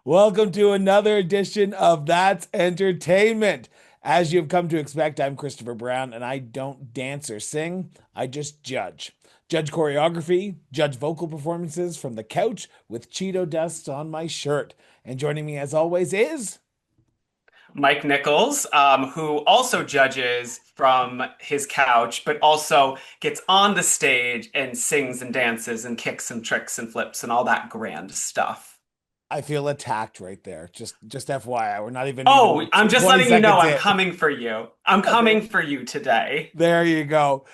Welcome to another edition of That's Entertainment. As you've come to expect, I'm Christopher Brown, and I don't dance or sing. I just judge. Judge choreography, judge vocal performances from the couch with Cheeto dust on my shirt. And joining me, as always, is Mike Nichols, who also judges from his couch, but also gets on the stage and sings and dances and kicks and tricks and flips and all that grand stuff. I feel attacked right there. Just FYI, we're not even Oh, I'm just 20 letting you know seconds I'm in. coming for you. I'm Okay. coming for you today. There you go.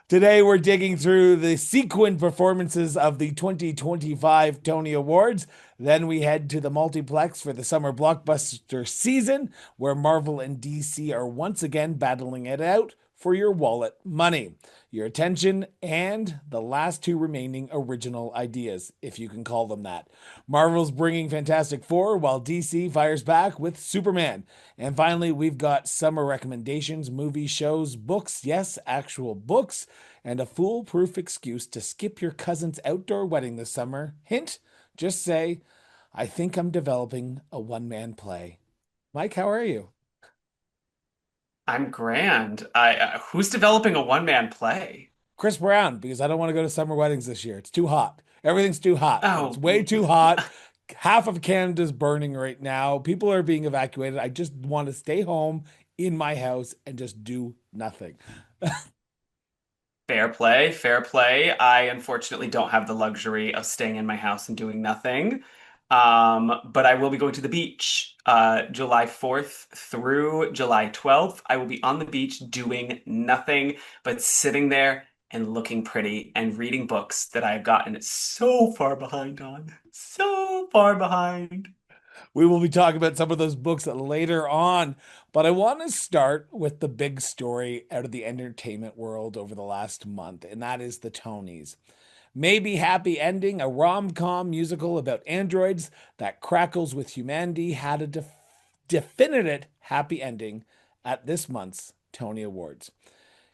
Today we're digging through the sequined performances of the 2025 Tony Awards. Then we head to the multiplex for the summer blockbuster season, where Marvel and DC are once again battling it out for your wallet money, your attention, and the last two remaining original ideas, if you can call them that. Marvel's bringing Fantastic Four, while DC fires back with Superman. And finally, we've got summer recommendations, movies, shows, books, yes, actual books, and a foolproof excuse to skip your cousin's outdoor wedding this summer. Hint, just say, I think I'm developing a one man play. Mike, how are you? I'm grand. Who's developing a one-man play? Chris Brown, because I don't want to go to summer weddings this year. It's too hot. Everything's too hot. It's Oh, way too hot. Half of Canada's burning right now. People are being evacuated. I just want to stay home in my house and just do nothing. fair play, fair play. I unfortunately don't have the luxury of staying in my house and doing nothing. But I will be going to the beach July 4th through July 12th. I will be on the beach doing nothing but sitting there and looking pretty and reading books that I have gotten so far behind on. So far behind. We will be talking about some of those books later on, but I want to start with the big story out of the entertainment world over the last month, and that is the Tonys. Maybe Happy Ending, a rom-com musical about androids that crackles with humanity, had a definitive happy ending at this month's Tony Awards.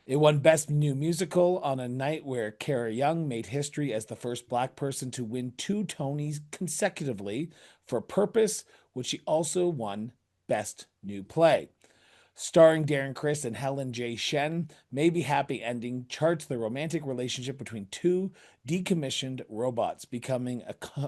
It won Best New Musical on a night where Kara Young made history as the first Black person to win two Tonys consecutively for Purpose, which she also won Best New Play. Starring Darren Criss and Helen J. Shen, Maybe Happy Ending charts the romantic relationship between two decommissioned robots, becoming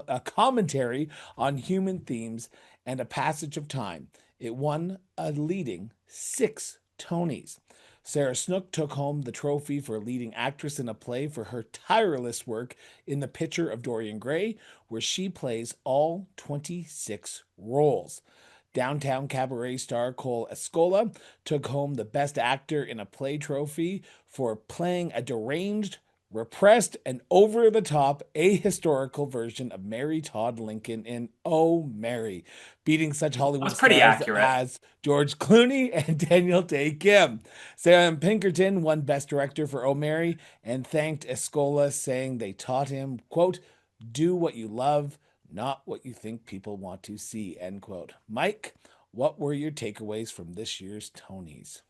a commentary on human themes and a passage of time. It won a leading six Tonys. Sarah Snook took home the trophy for leading actress in a play for her tireless work in The Picture of Dorian Gray, where she plays all 26 roles. Downtown cabaret star Cole Escola took home the Best Actor in a Play trophy for playing a deranged, repressed, and over the top ahistorical version of Mary Todd Lincoln in Oh Mary, beating such Hollywood That's pretty stars accurate. as George Clooney and Daniel Day Kim. Sam Pinkerton won Best Director for Oh Mary and thanked Escola, saying they taught him, quote, do what you love, not what you think people want to see, end quote. Mike, what were your takeaways from this year's Tonys?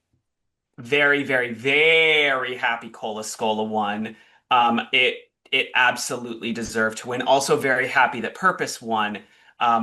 Very, very, very happy Cola Scola won. It absolutely deserved to win. Also very happy that Purpose won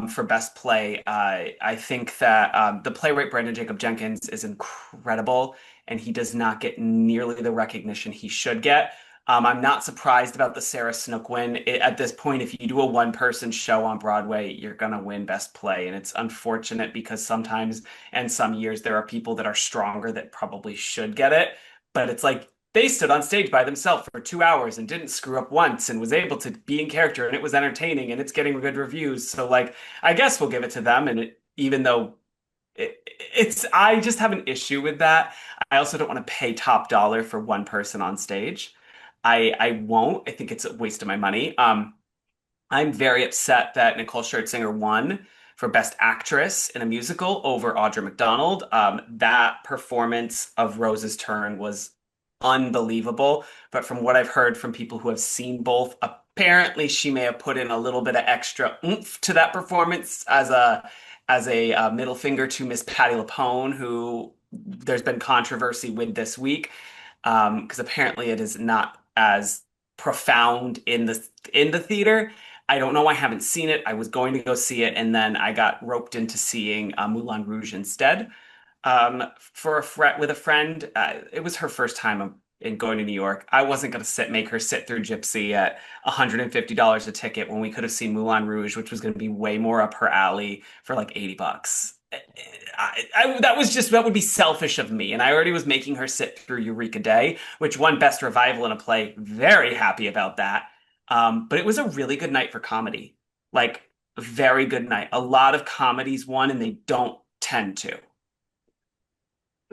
for Best Play. I think that the playwright Brandon Jacob Jenkins is incredible, and he does not get nearly the recognition he should get. I'm not surprised about the Sarah Snook win. At this point, if you do a one-person show on Broadway, you're gonna win Best Play, and it's unfortunate because sometimes and some years there are people that are stronger that probably should get it. But it's like they stood on stage by themselves for 2 hours and didn't screw up once and was able to be in character and it was entertaining and it's getting good reviews. So like I guess we'll give it to them. And even though it's I just have an issue with that. I also don't want to pay top dollar for one person on stage. I won't. I think it's a waste of my money. I'm very upset that Nicole Scherzinger won for Best Actress in a Musical over Audra McDonald. That performance of Rose's Turn was unbelievable. But from what I've heard from people who have seen both, apparently she may have put in a little bit of extra oomph to that performance as a middle finger to Miss Patti LuPone, who there's been controversy with this week because apparently it is not as profound in the theater. I don't know. I haven't seen it. I was going to go see it, and then I got roped into seeing Moulin Rouge instead. For a with a friend. It was her first time in going to New York. I wasn't going to make her sit through Gypsy at $150 a ticket when we could have seen Moulin Rouge, which was going to be way more up her alley for like $80. That would be selfish of me, and I already was making her sit through Eureka Day, which won Best Revival in a Play. Very happy about that. But it was a really good night for comedy. Like, very good night. A lot of comedies won, and they don't tend to.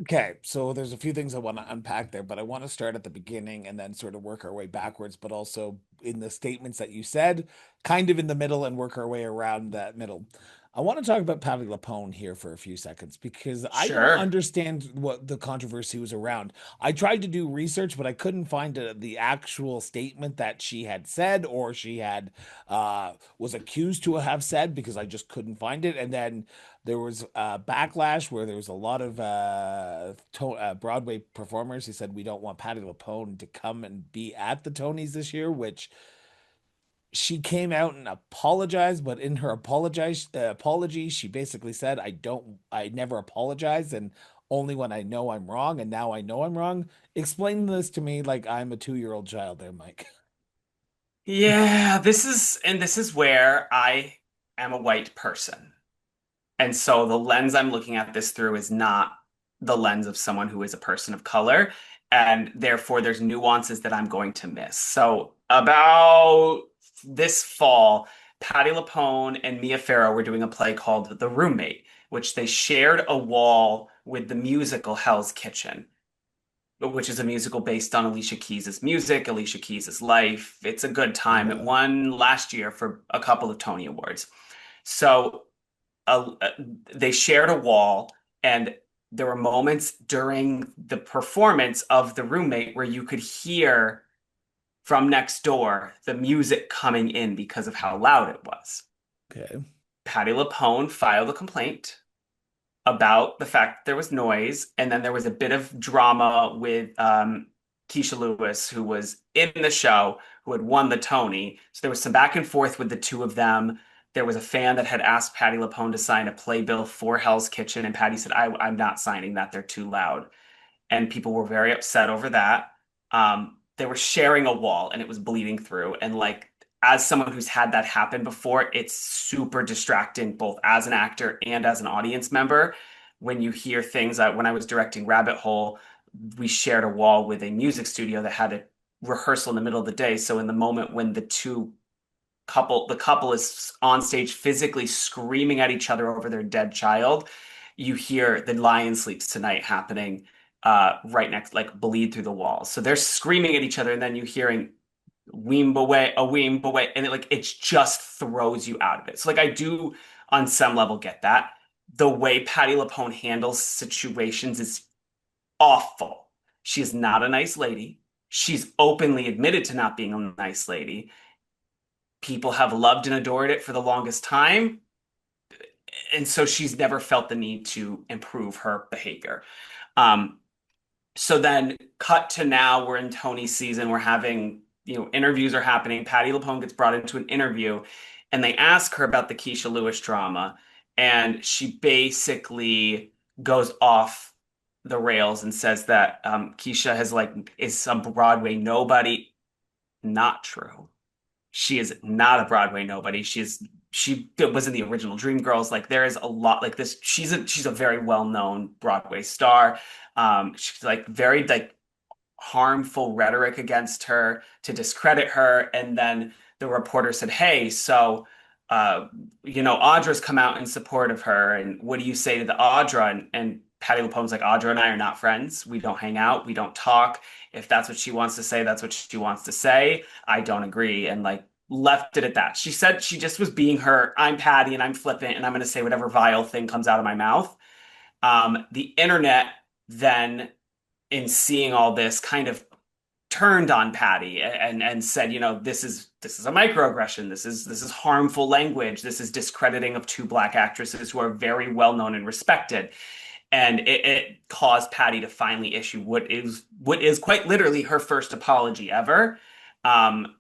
Okay, so there's a few things I want to unpack there, but I want to start at the beginning and then sort of work our way backwards, but also in the statements that you said, kind of in the middle and work our way around that middle. I want to talk about Patti LuPone here for a few seconds because I don't Sure. understand what the controversy was around. I tried to do research, but I couldn't find the actual statement that she had said or she had was accused to have said because I just couldn't find it. And then there was backlash where there was a lot of Broadway performers who said we don't want Patti LuPone to come and be at the Tonys this year, which she came out and apologized, but in her apology, she basically said, I never apologize, and only when I know I'm wrong, and now I know I'm wrong." Explain this to me like I'm a 2-year-old child there, Mike. Yeah, this is where I am a white person. And so the lens I'm looking at this through is not the lens of someone who is a person of color. And therefore, there's nuances that I'm going to miss. So, about this fall, Patti LuPone and Mia Farrow were doing a play called The Roommate, which they shared a wall with the musical Hell's Kitchen, which is a musical based on Alicia Keys's music, Alicia Keys's life. It's a good time. It Yeah. won last year for a couple of Tony Awards. So uh, they shared a wall, and there were moments during the performance of The Roommate where you could hear from next door the music coming in because of how loud it was. Okay. Patti LuPone filed a complaint about the fact there was noise, and then there was a bit of drama with Keisha Lewis, who was in the show, who had won the Tony. So there was some back and forth with the two of them. There was a fan that had asked Patti LuPone to sign a playbill for Hell's Kitchen, and Patti said, I'm not signing that. They're too loud. And people were very upset over that. They were sharing a wall and it was bleeding through. And like, as someone who's had that happen before, it's super distracting, both as an actor and as an audience member. When you hear things, when I was directing Rabbit Hole, we shared a wall with a music studio that had a rehearsal in the middle of the day. So in the moment when the couple is on stage physically screaming at each other over their dead child, you hear the Lion Sleeps Tonight happening right next, like bleed through the walls. So they're screaming at each other, and then you hearing weem away, a weem away, and it just throws you out of it. So like I do on some level get that. The way Patti LuPone handles situations is awful. She is not a nice lady. She's openly admitted to not being a nice lady. People have loved and adored it for the longest time. And so she's never felt the need to improve her behavior. Um, so then cut to now, we're in Tony's season. We're having, interviews are happening. Patti LuPone gets brought into an interview and they ask her about the Keisha Lewis drama. And she basically goes off the rails and says that Keisha is some Broadway nobody. Not true. She is not a Broadway nobody. She was in the original Dreamgirls. Like there is a lot like this. She's a very well-known Broadway star. She's like very like harmful rhetoric against her to discredit her. And then the reporter said, "Hey, so Audra's come out in support of her, and what do you say to the Audra?" And Patti LuPone's like, "Audra and I are not friends. We don't hang out. We don't talk. If that's what she wants to say, that's what she wants to say. I don't agree." And like left it at that. She said she just was being her, "I'm Patty and I'm flippant and I'm going to say whatever vile thing comes out of my mouth." The internet then, in seeing all this, kind of turned on Patty and said, this is a microaggression. This is harmful language. This is discrediting of two black actresses who are very well known and respected. And it caused Patty to finally issue what is quite literally her first apology ever. Um,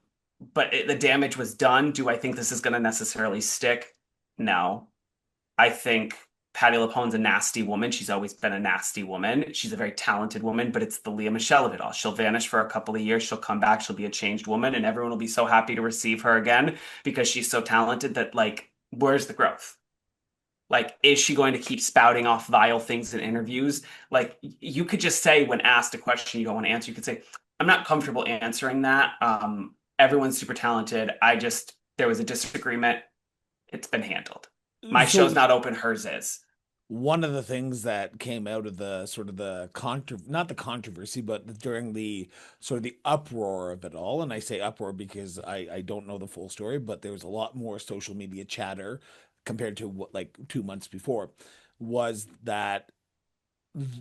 the damage was done. Do I think this is going to necessarily stick? No. I think Patti LuPone's a nasty woman. She's always been a nasty woman. She's a very talented woman, but it's the Leah Michelle of it all. She'll vanish for a couple of years. She'll come back. She'll be a changed woman, and everyone will be so happy to receive her again because she's so talented that, like, where's the growth? Like, is she going to keep spouting off vile things in interviews? Like, you could just say, when asked a question you don't want to answer, you could say, I'm not comfortable answering that. Everyone's super talented. There was a disagreement. It's been handled. My show's So not open, hers is. one of the things that came out of the sort of the not the controversy, but during the sort of the uproar of it all, and I say uproar because I don't know the full story, but there was a lot more social media chatter compared to what like 2 months before, was that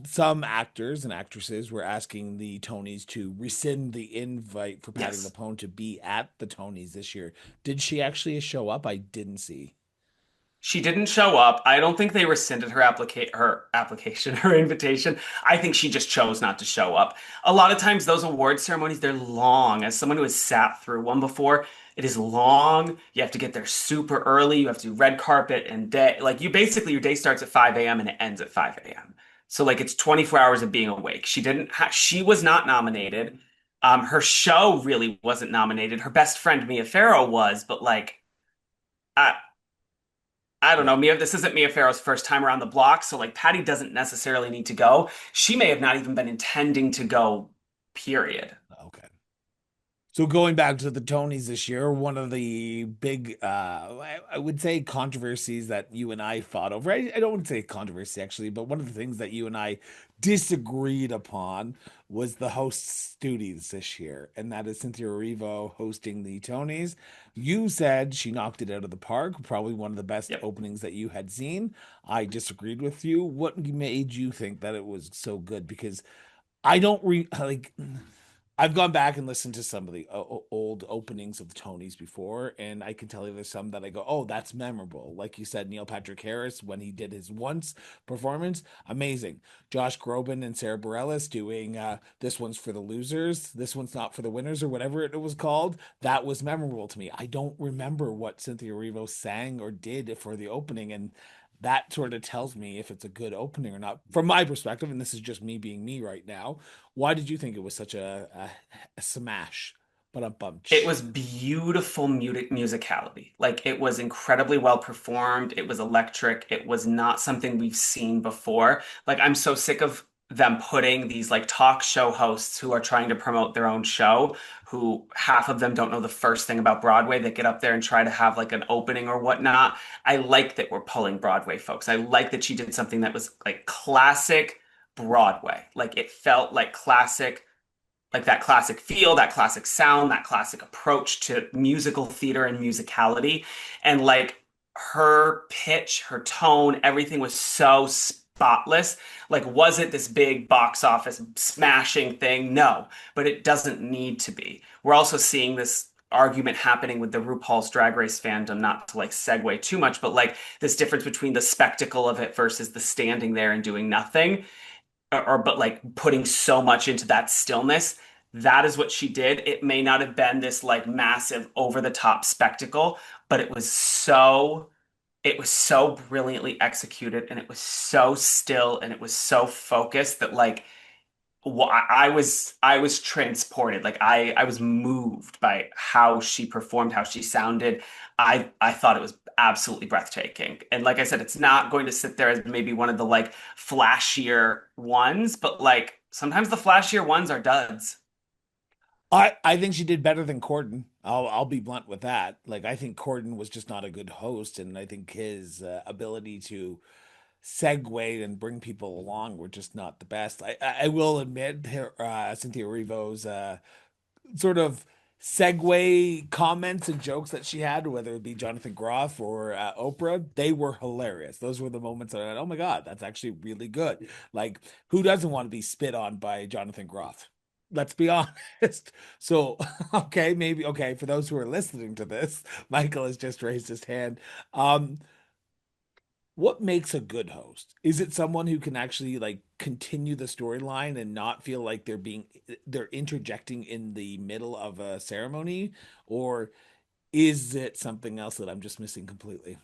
some actors and actresses were asking the Tonys to rescind the invite for Patti Yes. LuPone to be at the Tonys this year. Did she actually show up? I didn't see. She didn't show up. I don't think they rescinded her application, her invitation. I think she just chose not to show up. A lot of times those award ceremonies, they're long. As someone who has sat through one before, it is long. You have to get there super early. You have to do red carpet and day. Like, you basically, your day starts at 5 a.m. and it ends at 5 a.m. So, like, it's 24 hours of being awake. She was not nominated. Her show really wasn't nominated. Her best friend Mia Farrow was, but like, I, I don't Yeah. know. This isn't Mia Farrow's first time around the block, so like, Patty doesn't necessarily need to go. She may have not even been intending to go, period. Okay. So going back to the Tonys this year, one of the big, I would say controversies that you and I fought over. I don't want to say controversy actually, but one of the things that you and I disagreed upon was the hosts' duties this year, and that is Cynthia Erivo hosting the Tonys. You said she knocked it out of the park, probably one of the best Yep. openings that you had seen. I disagreed with you. What made you think that it was so good? Because I don't like. I've gone back and listened to some of the old openings of the Tonys before, and I can tell you there's some that I go, "Oh, that's memorable." Like you said, Neil Patrick Harris when he did his once performance, amazing. Josh Groban and Sarah Bareilles doing "This One's for the Losers," "This One's Not for the Winners," or whatever it was called. That was memorable to me. I don't remember what Cynthia Erivo sang or did for the opening, and that sort of tells me if it's a good opening or not from my perspective. And this is just me being me right now. Why did you think it was such a smash? But a It bunch. was beautiful musicality. Like, it was incredibly well performed. It was electric. It was not something we've seen before. Like, I'm so sick of them putting these like talk show hosts who are trying to promote their own show, who half of them don't know the first thing about Broadway, that get up there and try to have like an opening or whatnot. I like that we're pulling Broadway folks. I like that she did something that was like classic Broadway. Like, it felt like classic, like that classic feel, that classic sound, that classic approach to musical theater and musicality. And like, her pitch, her tone, everything was so spotless. Like, was it this big box office smashing thing? No, but it doesn't need to be. We're also seeing this argument happening with the RuPaul's Drag Race fandom, not to like segue too much, but like, this difference between the spectacle of it versus the standing there and doing nothing, but like putting so much into that stillness. That is what she did. It may not have been this like massive over the top spectacle, but it was so brilliantly executed, and it was so still, and it was so focused that like, I was transported. Like, I was moved by how she performed, how she sounded. I thought it was absolutely breathtaking. And like I said, it's not going to sit there as maybe one of the like flashier ones, but like, sometimes the flashier ones are duds. I think she did better than Corden. I'll be blunt with that. Like I think Corden was just not a good host, and I think his ability to segue and bring people along were just not the best. I will admit her, Cynthia Erivo's sort of segue comments and jokes that she had, whether it be Jonathan Groff or Oprah, they were hilarious. Those were the moments that I went, oh my God, that's actually really good. Like, who doesn't want to be spit on by Jonathan Groff? Let's be honest. So, okay, maybe, okay, for those who are listening to this, Michael has just raised his hand. Um, what makes a good host? Is it someone who can actually like continue the storyline and not feel like they're interjecting in the middle of a ceremony, or is it something else that I'm just missing completely?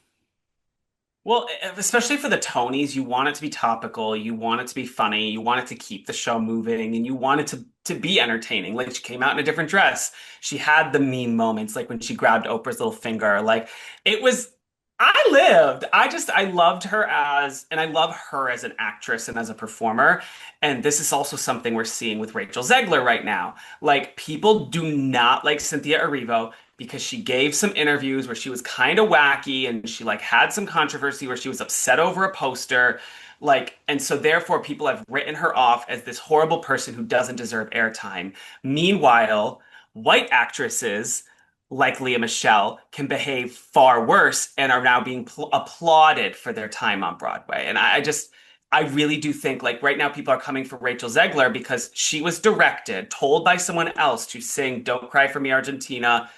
Well, especially for the Tonys, you want it to be topical, you want it to be funny, you want it to keep the show moving, and you want it to be entertaining. Like she came out in a different dress. She had the meme moments, like when she grabbed Oprah's little finger. Like it was, I lived. I loved her as, and I love her as an actress and as a performer. And this is also something we're seeing with Rachel Zegler right now. Like people do not like Cynthia Erivo because she gave some interviews where she was kind of wacky and she like had some controversy where she was upset over a poster. Like, and so therefore people have written her off as this horrible person who doesn't deserve airtime. Meanwhile, white actresses like Leah Michelle can behave far worse and are now being applauded for their time on Broadway. And I really do think like right now people are coming for Rachel Zegler because she was directed, told by someone else to sing Don't Cry for Me, Argentina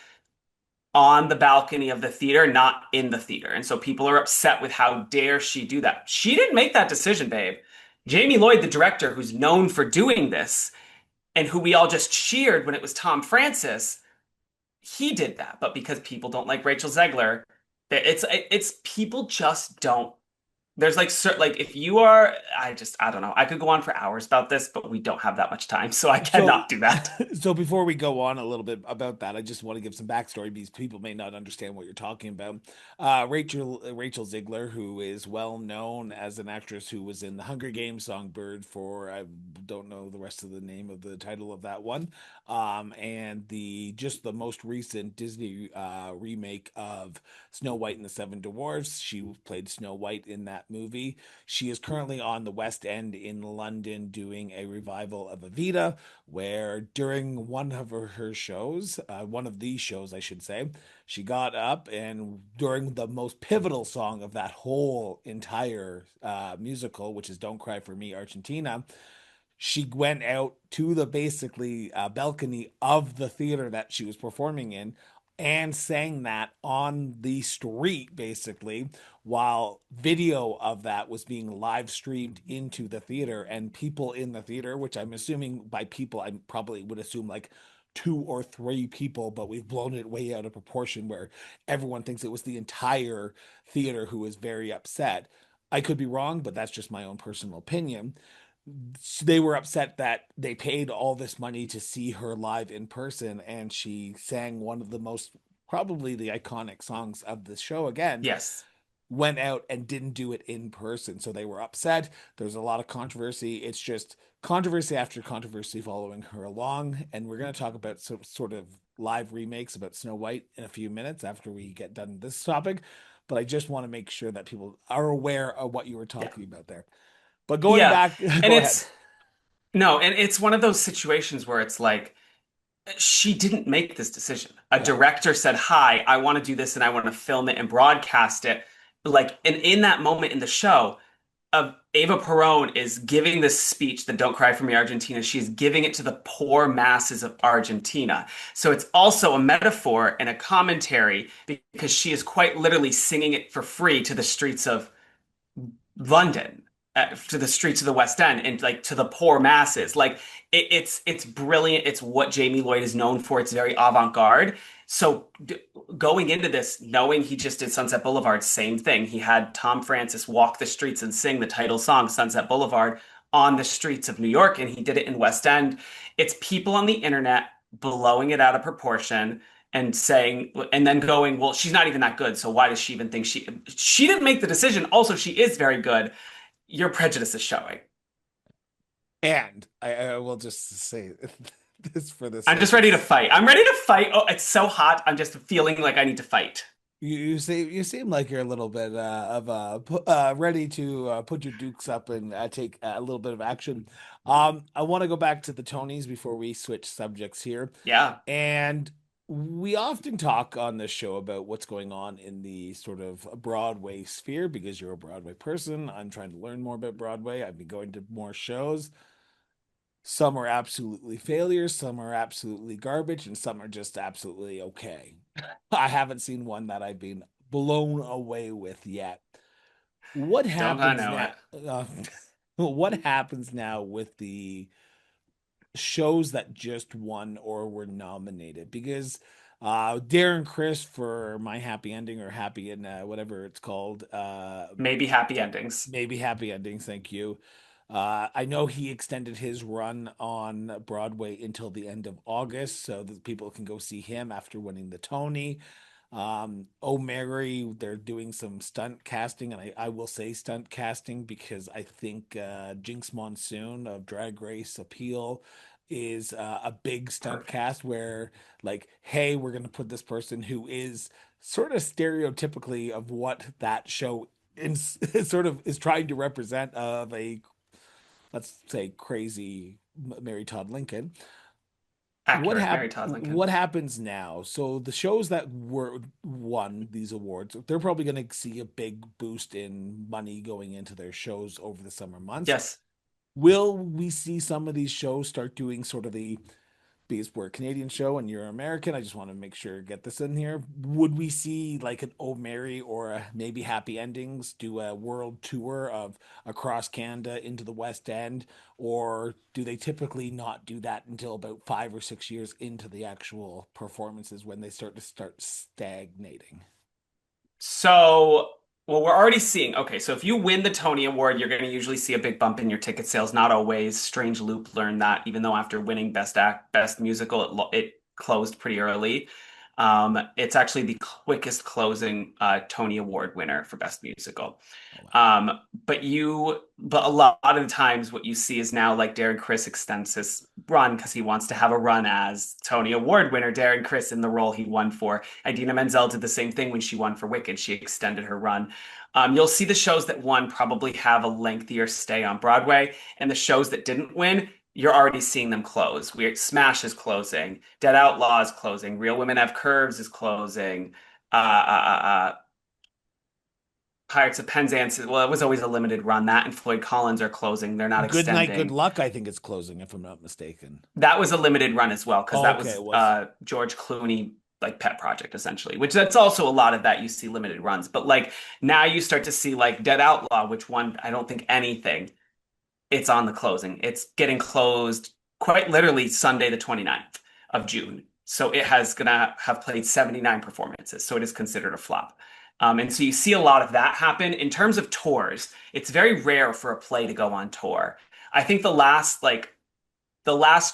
on the balcony of the theater, not in the theater. And so people are upset with how dare she do that. She didn't make that decision, babe. Jamie Lloyd, the director, who's known for doing this and who we all just cheered when it was Tom Francis, he did that. But because people don't like Rachel Zegler, it's people just don't. There's like like if you are, I don't know. I could go on for hours about this, but we don't have that much time, so I So, cannot do that. so before we go on a little bit about that, I just want to give some backstory because people may not understand what you're talking about. Rachel Ziegler, who is well known as an actress who was in the Hunger Games Songbird for I don't know the rest of the name of the title of that one, and the most recent Disney remake of Snow White and the Seven Dwarfs. She played Snow White in that movie. She is currently on the West End in London doing a revival of Evita, where during one of her shows, one of these shows, I should say, she got up and during the most pivotal song of that whole entire musical, which is Don't Cry for Me, Argentina, she went out to the basically balcony of the theater that she was performing in and sang that on the street basically while video of that was being live streamed into the theater and people in the theater, which I'm assuming by people I probably would assume like two or three people, but we've blown it way out of proportion where everyone thinks it was the entire theater who was very upset. I could be wrong, but that's just my own personal opinion. They were upset that they paid all this money to see her live in person and she sang one of the most probably the iconic songs of the show again, Yes. went out and didn't do it in person, so they were upset. There's a lot of controversy. It's just controversy after controversy following her along, and we're going to talk about sort of live remakes about Snow White in a few minutes after we get done this topic, but I just want to make sure that people are aware of what you were Yeah. talking about there. But going Yeah. back, And go ahead. it's no, and it's one of those situations where it's like she didn't make this decision. A Yeah. director said, "Hi, I want to do this and I want to film it and broadcast it." Like, and in that moment in the show, Ava Perón is giving this speech, the Don't Cry for Me, Argentina. She's giving it to the poor masses of Argentina. So it's also a metaphor and a commentary because she is quite literally singing it for free to the streets of London, to the streets of the West End, and like to the poor masses. Like it's brilliant. It's what Jamie Lloyd is known for. It's very avant-garde. So going into this, knowing he just did Sunset Boulevard, same thing. He had Tom Francis walk the streets and sing the title song, Sunset Boulevard, on the streets of New York, and he did it in West End. It's people on the internet blowing it out of proportion and saying and then going, well, she's not even that good, so why does she even think she didn't make the decision. Also, she is very good. Your prejudice is showing. And I will just say this for the I'm sake just of ready to fight. I'm ready to fight. Oh, it's so hot. I'm just feeling like I need to fight. you seem like you're a little bit ready to put your dukes up and take a little bit of action. I want to go back to the Tonys before we switch subjects here, Yeah. and we often talk on this show about what's going on in the sort of Broadway sphere because you're a Broadway person. I'm trying to learn more about Broadway. I've been going to more shows. Some are absolutely failures, some are absolutely garbage, and some are just absolutely okay. I haven't seen one that I've been blown away with yet. What Don't I happens know now? it? Uh, what happens now with the shows that just won or were nominated? Because Darren Chris for My Happy Ending or Happy and whatever it's called, Maybe happy endings. maybe Happy Endings. Thank you. I know he extended his run on Broadway until the end of August, so that people can go see him after winning the Tony. Oh Mary, they're doing some stunt casting, and I will say stunt casting because I think Jinx Monsoon of Drag Race Appeal is a big stunt Perfect. cast where, like, hey, we're going to put this person who is sort of stereotypically of what that show in, sort of is trying to represent of a, let's say, crazy Mary Todd Lincoln. Accurate. Mary Todd Lincoln. What happens now? So the shows that were won these awards, they're probably going to see a big boost in money going into their shows over the summer months. Yes. Will we see some of these shows start doing sort of the, because we're a Canadian show and you're American, I just want to make sure get this in here. Would we see like an Oh Mary or a maybe Happy Endings do a world tour of across Canada into the West End, or do they typically not do that until about 5 or 6 years into the actual performances when they start stagnating? So, well, we're already seeing. Okay, so if you win the Tony Award, you're going to usually see a big bump in your ticket sales. Not always. Strange Loop learned that, even though after winning Best Act, Best Musical, it closed pretty early. It's actually the quickest closing Tony Award winner for Best Musical. Oh wow. But a lot of the times what you see is now like Darren Criss extends his run because he wants to have a run as Tony Award winner Darren Criss in the role he won for. Idina Menzel did the same thing when she won for Wicked. She extended her run. You'll see the shows that won probably have a lengthier stay on Broadway, and the shows that didn't win, you're already seeing them close. Weird Smash is closing, Dead Outlaw is closing, Real Women Have Curves is closing. Uh, uh, uh, uh, Pirates of Penzance, well, it was always a limited run. That and Floyd Collins are closing. They're not Good Night, Good extending. Luck, I think it's closing if I'm not mistaken. That was a limited run as well, because Oh, that okay, it was was. George Clooney like pet project essentially, which that's also a lot of that you see limited runs. But like now you start to see like Dead Outlaw, which won I don't think anything. It's on the closing. It's getting closed quite literally Sunday the 29th of June. So it has gonna have played 79 performances. So it is considered a flop. And so you see a lot of that happen. In terms of tours, it's very rare for a play to go on tour. I think the last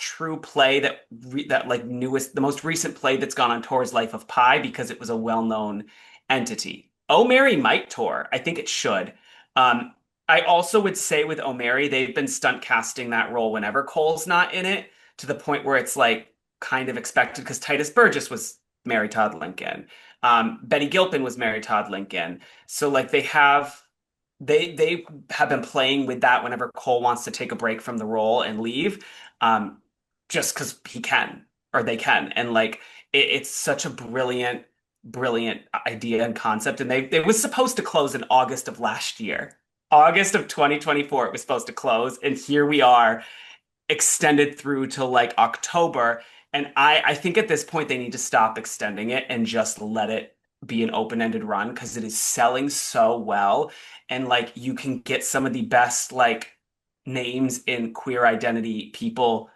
true play that like newest the most recent play that's gone on tour is Life of Pi because it was a well-known entity. Oh Mary might tour. I think it should. Um, I also would say with Oh Mary, they've been stunt casting that role whenever Cole's not in it to the point where it's like kind of expected because Titus Burgess was Mary Todd Lincoln. Betty Gilpin was Mary Todd Lincoln. So like they have been playing with that whenever Cole wants to take a break from the role and leave, um, just because he can or they can, and like it's such a brilliant idea and concept. And they it was supposed to close in August of last year, August of 2024. It was supposed to close, and here we are extended through to like October. And I think at this point they need to stop extending it and just let it be an open-ended run because it is selling so well. And like you can get some of the best like names in queer identity people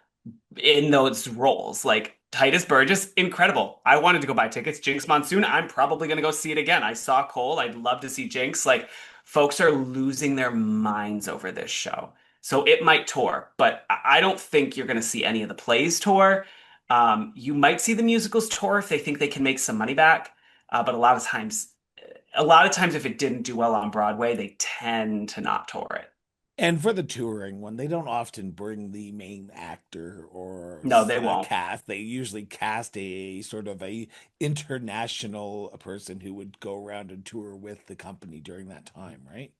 in those roles. Like Titus Burgess, incredible. I wanted to go buy tickets. Jinx Monsoon, I'm probably going to go see it again. I saw Cole. I'd love to see Jinx. Like, folks are losing their minds over this show. So it might tour, but I don't think you're going to see any of the plays tour. You might see the musicals tour if they think they can make some money back. But a lot of times, if it didn't do well on Broadway, they tend to not tour it. And for the touring one, they don't often bring the main actor or No, they won't. cast. They usually cast a sort of a international person who would go around and tour with the company during that time, right?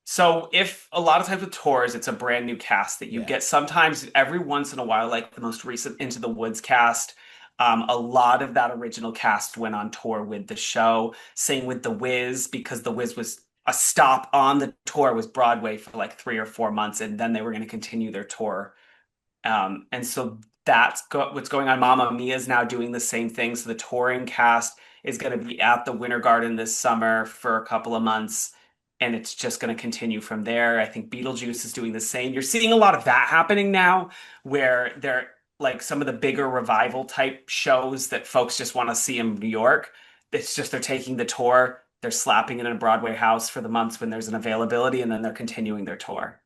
So if a lot of times with tours, it's a brand new cast that you Yeah. get sometimes every once in a while, like the most recent Into the Woods cast. A lot of that original cast went on tour with the show. Same with The Wiz, because The Wiz was a stop on the tour was Broadway for like 3 or 4 months, and then they were going to continue their tour. And so what's going on. Mamma Mia is now doing the same thing. So the touring cast is going to be at the Winter Garden this summer for a couple of months. and it's just going to continue from there. I think Beetlejuice is doing the same. You're seeing a lot of that happening now, where they're like some of the bigger revival type shows that folks just want to see in New York. It's just they're taking the tour, they're slapping it in a Broadway house for the months when there's an availability, and then they're continuing their tour.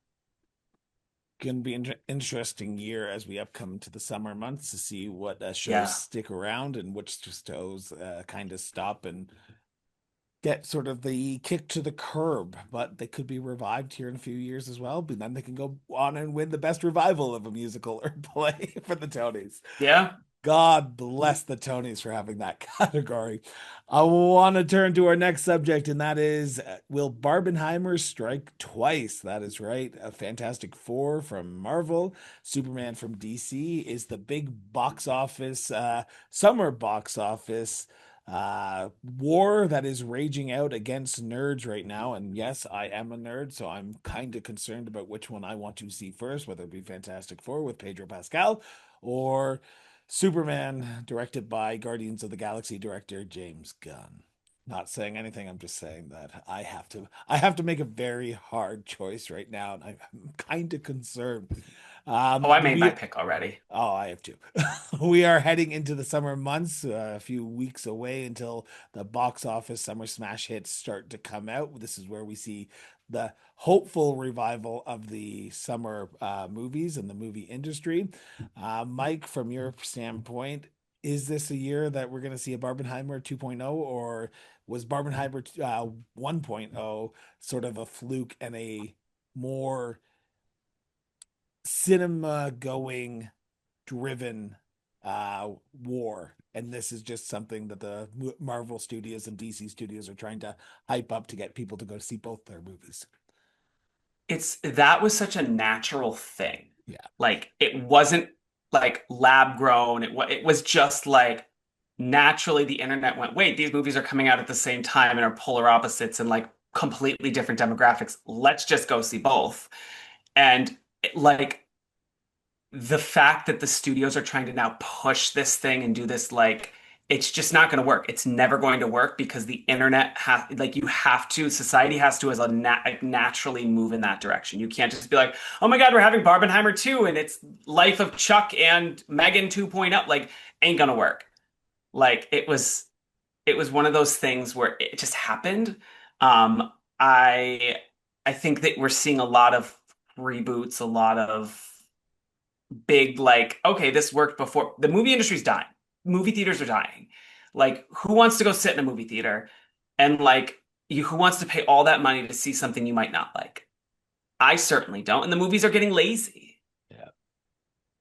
Going to be an interesting year as we upcome to the summer months to see what shows Yeah. stick around and which shows kind of stop and get sort of the kick to the curb, but they could be revived here in a few years as well. But then they can go on and win the best revival of a musical or play for the Tonys. Yeah. God bless the Tonys for having that category. I want to turn to our next subject, and that is will Barbenheimer strike twice? That is right. A Fantastic Four from Marvel, Superman from DC is the big box office, summer box office war that is raging out against nerds right now. And yes, I am a nerd, so I'm kind of concerned about which one I want to see first, whether it be Fantastic Four with Pedro Pascal or Superman, directed by Guardians of the Galaxy director James Gunn. Not saying anything, I'm just saying that I have to make a very hard choice right now, and I'm kind of concerned. Oh, I made my We pick already. Oh, I have to. We are heading into the summer months, a few weeks away until the box office summer smash hits start to come out. This is where we see the hopeful revival of the summer movies and the movie industry. Mike, from your standpoint, is this a year that we're going to see a Barbenheimer 2.0, or was Barbenheimer 1.0 sort of a fluke and a more cinema going driven war, and this is just something that the Marvel studios and DC studios are trying to hype up to get people to go see both their movies? It's that was such a natural thing. Yeah. Like it wasn't like lab grown. It was just like naturally the internet went, wait, these movies are coming out at the same time and are polar opposites and like completely different demographics. Let's just go see both. And like the fact that the studios are trying to now push this thing and do this like it's just not going to work. It's never going to work because the internet has like you have to society has to as a like, naturally move in that direction. You can't just be like, "Oh my God, we're having Barbenheimer 2 and it's Life of Chuck and Megan 2.0." Like ain't gonna work. Like it was one of those things where it just happened. Um I I think that we're seeing a lot of reboots, a lot of big like okay this worked before. The movie industry's dying, movie theaters are dying. Like who wants to go sit in a movie theater and like you who wants to pay all that money to see something you might not like? I certainly don't, and the movies are getting lazy, Yeah.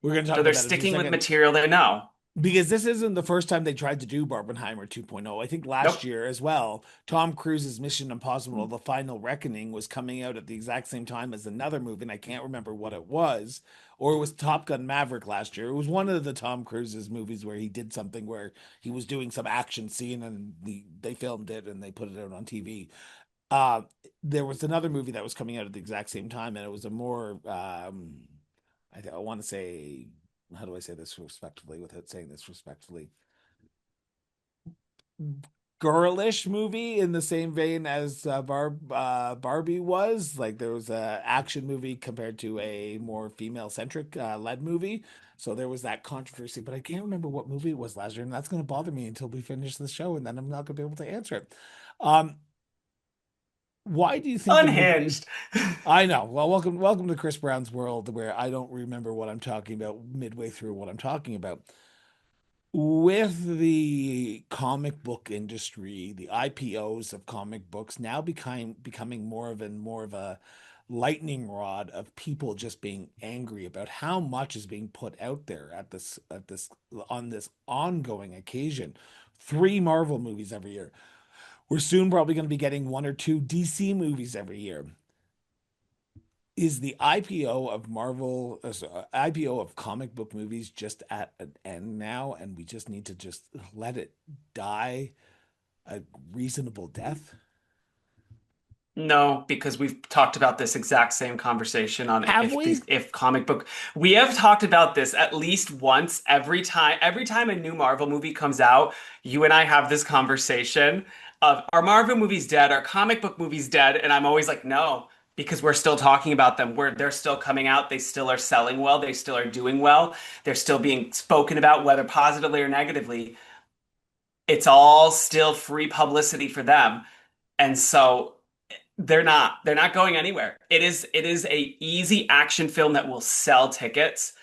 We're going to talk so they're about that in two sticking with seconds. material they know. Because this isn't the first time they tried to do Barbenheimer 2.0. I think last Nope. year as well, Tom Cruise's Mission Impossible: The Final Reckoning was coming out at the exact same time as another movie, and I can't remember what it was. Or it was Top Gun Maverick last year. It was one of the Tom Cruise's movies where he did something where he was doing some action scene and they filmed it and they put it out on TV. Uh, there was another movie that was coming out at the exact same time, and it was a more I want to say, how do I say this respectfully without saying this respectfully? Girlish movie in the same vein as Barbie was. Like there was a action movie compared to a more female centric led movie. So there was that controversy, but I can't remember what movie it was last year, and that's going to bother me until we finish the show, and then I'm not going to be able to answer it. Um, why do you think the movie? Unhinged. I know. Well, welcome to Chris Brown's world, where I don't remember what I'm talking about midway through what I'm talking about. With the comic book industry, the IPOs of comic books now becoming more of a lightning rod of people just being angry about how much is being put out there at this on this ongoing occasion. Three Marvel movies every year. We're soon probably going to be getting one or two DC movies every year. Is the IPO of IPO of comic book movies just at an end now, and we just need to just let it die a reasonable death? No, because we've talked about this exact same conversation on Have if we? these if comic book. We have talked about this at least once every time a new Marvel movie comes out, you and I have this conversation of are Marvel movies dead? Are comic book movies dead? And I'm always like, no, because we're still talking about them. They're still coming out, they still are selling well, they still are doing well, they're still being spoken about, whether positively or negatively. It's all still free publicity for them. And so they're not going anywhere. It is a easy action film that will sell tickets.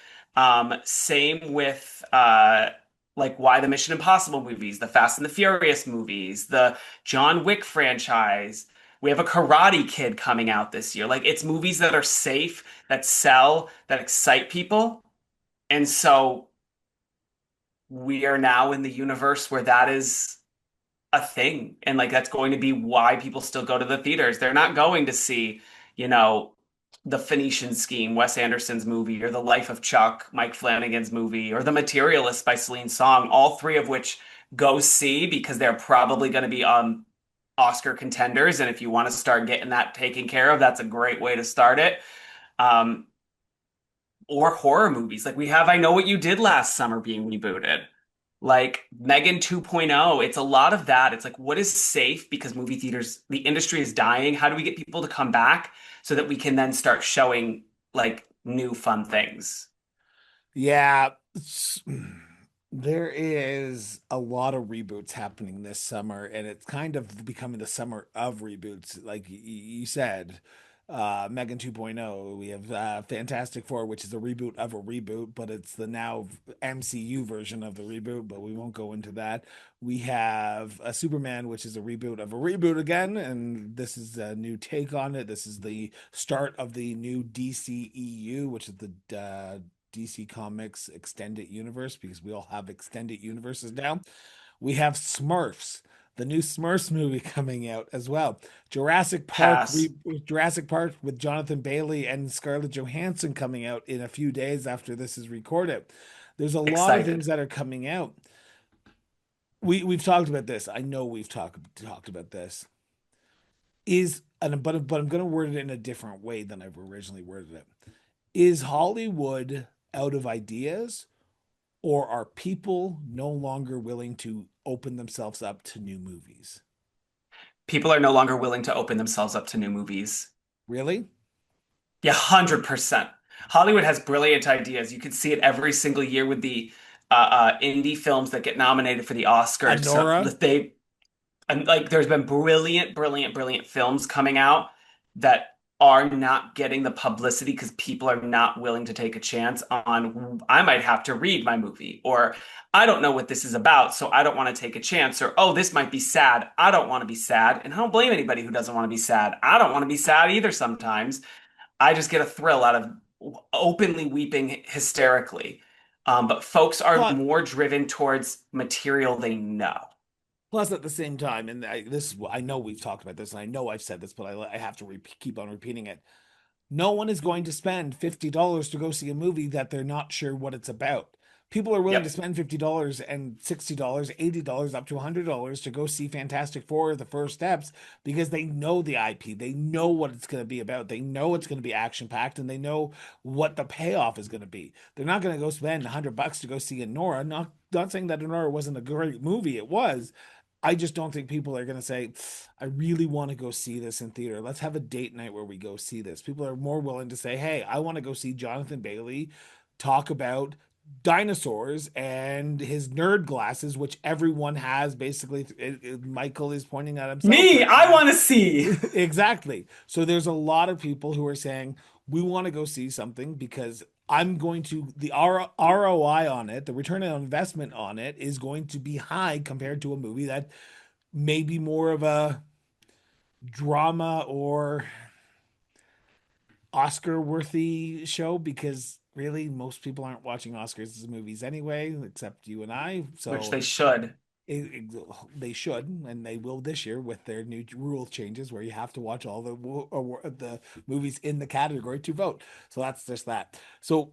Same with like why the Mission Impossible movies, the Fast and the Furious movies, the John Wick franchise. We have a Karate Kid coming out this year. Like it's movies that are safe, that sell, that excite people. And so we are now in the universe where that is a thing. And like that's going to be why people still go to the theaters. They're not going to see, you know, the Phoenician Scheme, Wes Anderson's movie, or The Life of Chuck, Mike Flanagan's movie, or The Materialist by Celine Song, all three of which go see because they're probably going to be Oscar contenders. And if you want to start getting that taken care of, that's a great way to start it. Um, or horror movies. Like we have I Know What You Did Last Summer being rebooted. Like Megan 2.0, it's a lot of that. It's like, what is safe because movie theaters, the industry is dying. How do we get people to come back so that we can then start showing like new fun things? Yeah, there is a lot of reboots happening this summer, and it's kind of becoming the summer of reboots. Like you said, Megan 2.0, we have Fantastic Four, which is a reboot of a reboot, but it's the now MCU version of the reboot, but we won't go into that. We have a Superman, which is a reboot of a reboot again, and this is a new take on it. This is the start of the new DCEU, which is the DC Comics extended universe because we all have extended universes now. We have Smurfs, the new Smurfs movie coming out as well. Pass. Jurassic Park with Jonathan Bailey and Scarlett Johansson coming out in a few days after this is recorded. There's a lot of things Excited. that are coming out. We've talked about this. I know we've talked about this. Is and but I'm going to word it in a different way than I've originally worded it. Is Hollywood out of ideas, or are people no longer willing to open themselves up to new movies? People are no longer willing to open themselves up to new movies. Really? Yeah, 100%. Hollywood has brilliant ideas. You can see it every single year with the indie films that get nominated for the Oscars. So Honora? they and like there's been brilliant, brilliant, brilliant films coming out that are not getting the publicity because people are not willing to take a chance on I might have to read my movie or I don't know what this is about, so I don't want to take a chance or oh, this might be sad. I don't want to be sad. And I don't blame anybody who doesn't want to be sad. I don't want to be sad either sometimes. I just get a thrill out of openly weeping hysterically. But folks are Plus, more driven towards material they know. plus at the same time, and I know we've talked about this, and I know I've said this, but I have to keep on repeating it. No one is going to spend $50 to go see a movie that they're not sure what it's about. People are willing to Yep. spend $50 and $60, $80, up to $100 to go see Fantastic Four, The First Steps, because they know the IP. They know what it's going to be about. They know it's going to be action packed, and they know what the payoff is going to be. They're not going to go spend $100 to go see Nora. Not saying that Nora wasn't a great movie. It was. I just don't think people are going to say, I really want to go see this in theater. Let's have a date night where we go see this. People are more willing to say, hey, I want to go see Jonathan Bailey talk about dinosaurs and his nerd glasses, which everyone has basically. Michael is pointing at himself Me, right I now. want to see. Exactly. So there's a lot of people who are saying, we want to go see something because I'm going to, the ROI on it, the return on investment on it is going to be high compared to a movie that may be more of a drama or Oscar worthy show because really most people aren't watching Oscars movies anyway, except you and I. Which So they should. they should, and they will this year with their new rule changes where you have to watch all the movies in the category to vote. So that's just that. So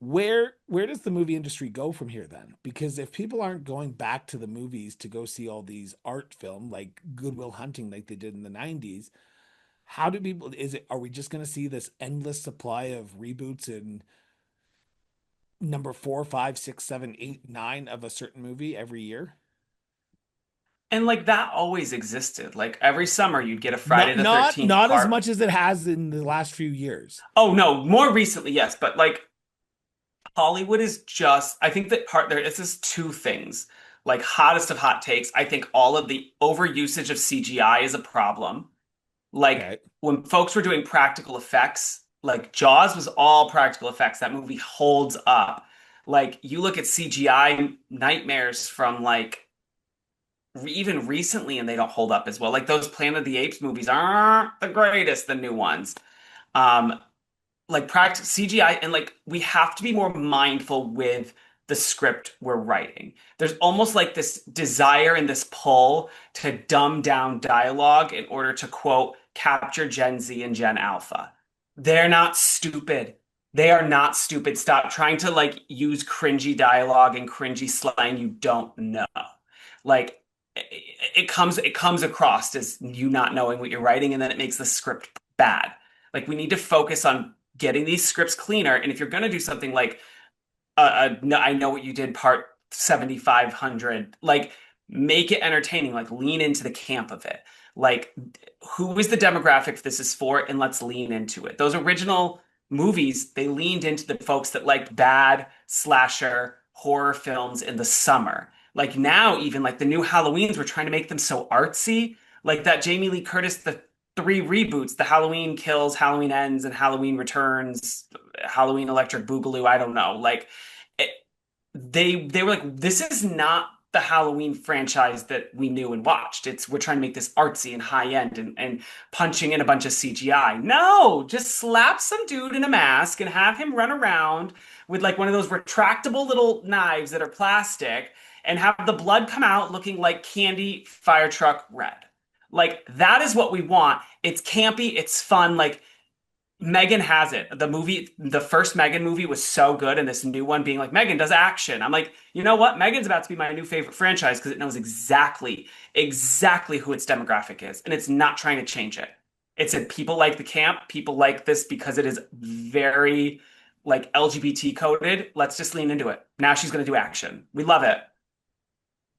where does the movie industry go from here then? Because if people aren't going back to the movies to go see all these art film like Goodwill Hunting like they did in the 90s, how do people, is it, are we just going to see this endless supply of reboots in number four, five, six, seven, eight, nine of a certain movie every year? And like that always existed. Like every summer you'd get a Friday Not the not 13th not as part. much as it has in the last few years. Oh no, more recently, yes, but like Hollywood is just, I think that part there is just two things. Like hottest of hot takes, I think all of the overusage of CGI is a problem. Like Okay. when folks were doing practical effects, like Jaws was all practical effects. That movie holds up. Like you look at CGI nightmares from like even recently and they don't hold up as well. Like those Planet of the Apes movies aren't the greatest, the new ones. Um, like practice CGI and like we have to be more mindful with the script we're writing. There's almost like this desire and this pull to dumb down dialogue in order to quote capture Gen Z and Gen Alpha. They're not stupid. They are not stupid. Stop trying to like use cringy dialogue and cringy slang you don't know. Like it comes across as you not knowing what you're writing and then it makes the script bad. Like we need to focus on getting these scripts cleaner. And if you're going to do something like no, I know what you did part 7,500, like make it entertaining, like lean into the camp of it. Like who is the demographic this is for? And let's lean into it. Those original movies, they leaned into the folks that liked bad slasher horror films in the summer. Like now, even like the new Halloweens, we're trying to make them so artsy. Like that Jamie Lee Curtis, the three reboots, the Halloween Kills, Halloween Ends, and Halloween Returns, Halloween Electric Boogaloo. I don't know. Like it, they were like, this is not the Halloween franchise that we knew and watched. It's we're trying to make this artsy and high end and punching in a bunch of CGI. No, just slap some dude in a mask and have him run around with like one of those retractable little knives that are plastic and have the blood come out looking like candy fire truck red. Like that is what we want. It's campy, it's fun. Like Megan has it. The movie, the first Megan movie was so good, and this new one being like, Megan does action. I'm like, you know what? Megan's about to be my new favorite franchise because it knows exactly who its demographic is, and it's not trying to change it. It said people like the camp, people like this because it is very like LGBT coded. Let's just lean into it. Now she's going to do action. We love it,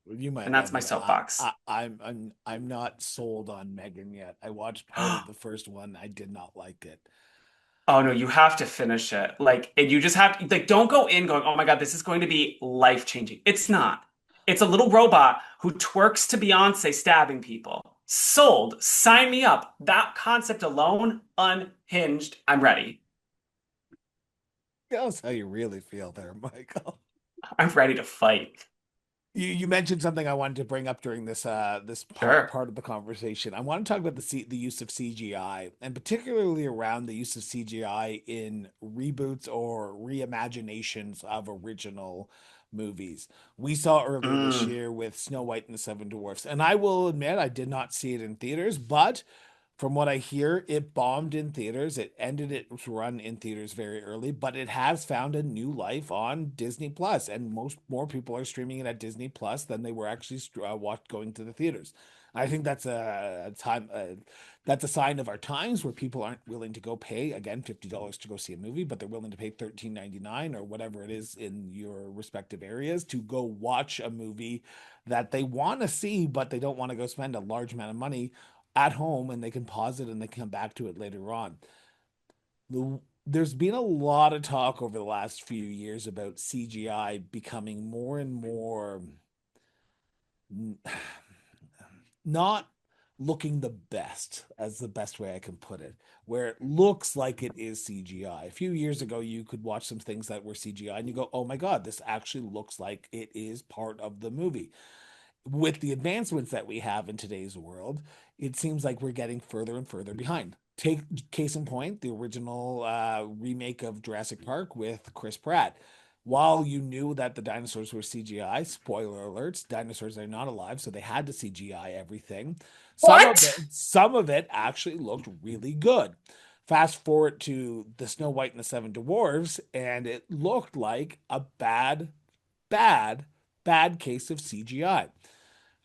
You might and that's love my it. soapbox. I'm not sold on Megan yet. I watched part of the first one. I did not like it. Oh no, you have to finish it. Like, and you just have to, like, don't go in going, oh my God, this is going to be life changing. It's not. It's a little robot who twerks to Beyonce stabbing people. Sold. Sign me up. That concept alone, unhinged. I'm ready. Tell us how you really feel there, Michael. I'm ready to fight. You mentioned something I wanted to bring up during this Sure. part of the conversation. I want to talk about the use of CGI, and particularly around the use of CGI in reboots or reimaginations of original movies. We saw earlier this Mm. year with Snow White and the Seven Dwarfs, and I will admit I did not see it in theaters, but from what I hear, it bombed in theaters. It ended its run in theaters very early, but it has found a new life on Disney Plus, and most more people are streaming it at Disney Plus than they were actually going to the theaters. I think that's a time that's a sign of our times where people aren't willing to go pay again $50 to go see a movie, but they're willing to pay 13.99 or whatever it is in your respective areas to go watch a movie that they want to see, but they don't want to go spend a large amount of money at home, and they can pause it and they can come back to it later on. There's been a lot of talk over the last few years about CGI becoming more and more not looking the best, as the best way I can put it, where it looks like it is CGI. A few years ago, you could watch some things that were CGI and you go, oh my God, this actually looks like it is part of the movie. With the advancements that we have in today's world, it seems like we're getting further and further behind. Take case in point, the original remake of Jurassic Park with Chris Pratt. While you knew that the dinosaurs were CGI, spoiler alerts, dinosaurs are not alive, so they had to CGI everything. What? Some of it actually looked really good. Fast forward to the Snow White and the Seven Dwarfs, and it looked like a bad, bad case of CGI.